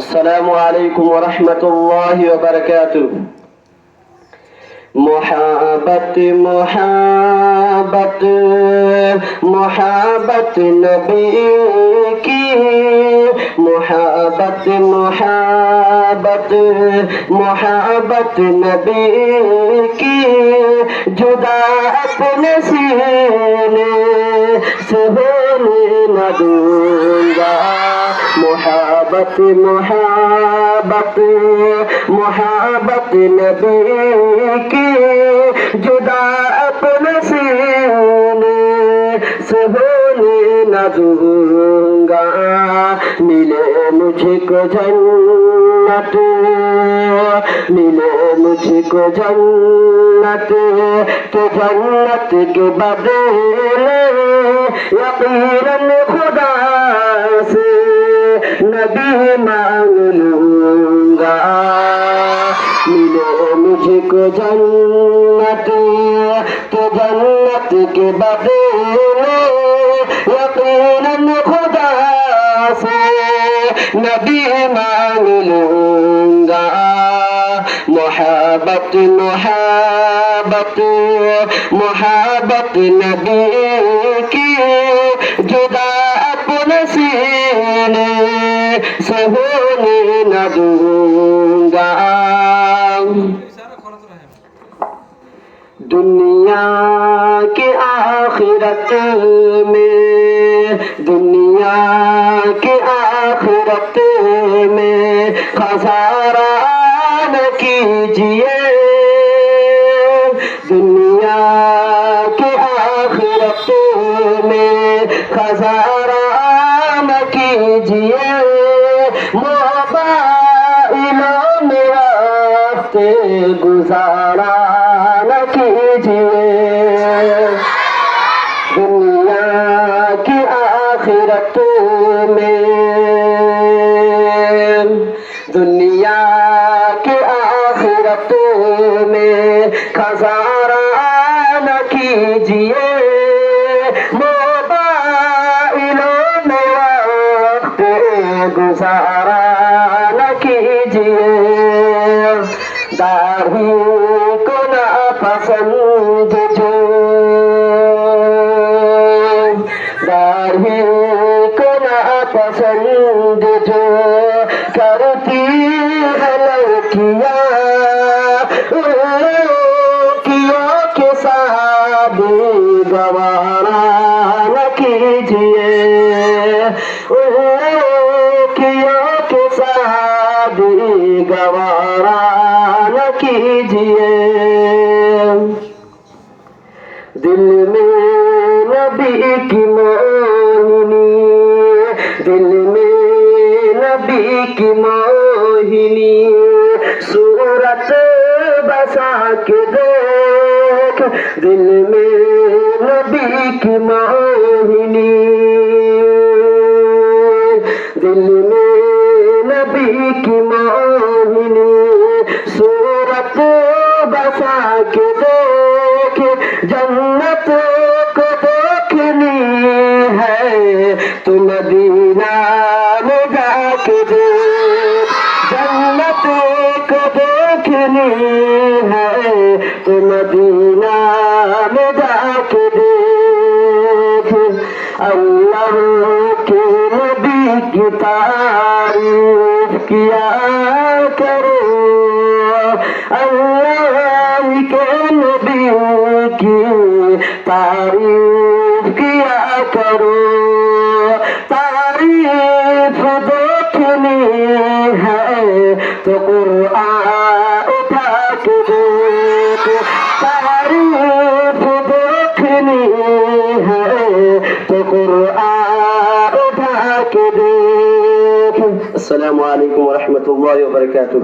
السلام عليكم ورحمة الله وبركاته. محبت محبت محبت نبی کی محبت محبت محبت نبی کی جدا اپنے سینے سے ہونے نہ دوں گا. محبت محبت محبت نبی کی جدا اپنے سینے سے ہونے نہ دوں گا. ملے مجھ کو جنت ملے مجھ کو جنت تو جنت کے بدلے یقیناً خدا سے نبی مانگ لوں گا. ملے مجھ کو جنت تو جنت کے بدلے یقیناً خدا سے نبی مانگ لوں گا. محبت محبت محبت نبی کی جدا اپنے سینے سے ہونے نہ دوں گا. دنیا کی آخرت میں دنیا کی آخرت میں خسارہ نہ کیجیے. دنیا کی آخرت میں خسارہ نہ کیجیے. موبائلوں میں وقت گزارا نہ کیجیے. دنیا کی آخرت میں دنیا کی آخرت میں خسارہ نہ کیجیے. موبائلوں میں وقت گزارا نہ کیجیے. داڑھی کو ناپسند جو داڑھی کو ناپسند جو کرتی ہے لڑکیاں لڑکیوں کے ساتھ گوارا نہ کیجیے. لڑکیوں کے ساتھ گوارا نہ کیجیے. دل میں نبی کی موہنی دل میں نبی کی موہنی صورت بسا کے دیکھ. دل میں نبی کی موہنی دل میں نبی کی موہنی صورت بسا کے دیکھ. جنت کو دیکھنی ہے تو مدینہ میں جا کے دیکھ. جنت کو دیکھنی ہے تو مدینہ میں جا کے دیکھ. اللہ کے نبی کی تعریف کیا کرو. اللہ کے نبی کی تعریف کیا کرو. تعریف دیکھنی ہے تو قرآن اٹھا کے دیکھ. تعریف دیکھنی ہے تو قرآن اٹھا کے دیکھ. السلام علیکم ورحمۃ اللہ وبرکاتہ.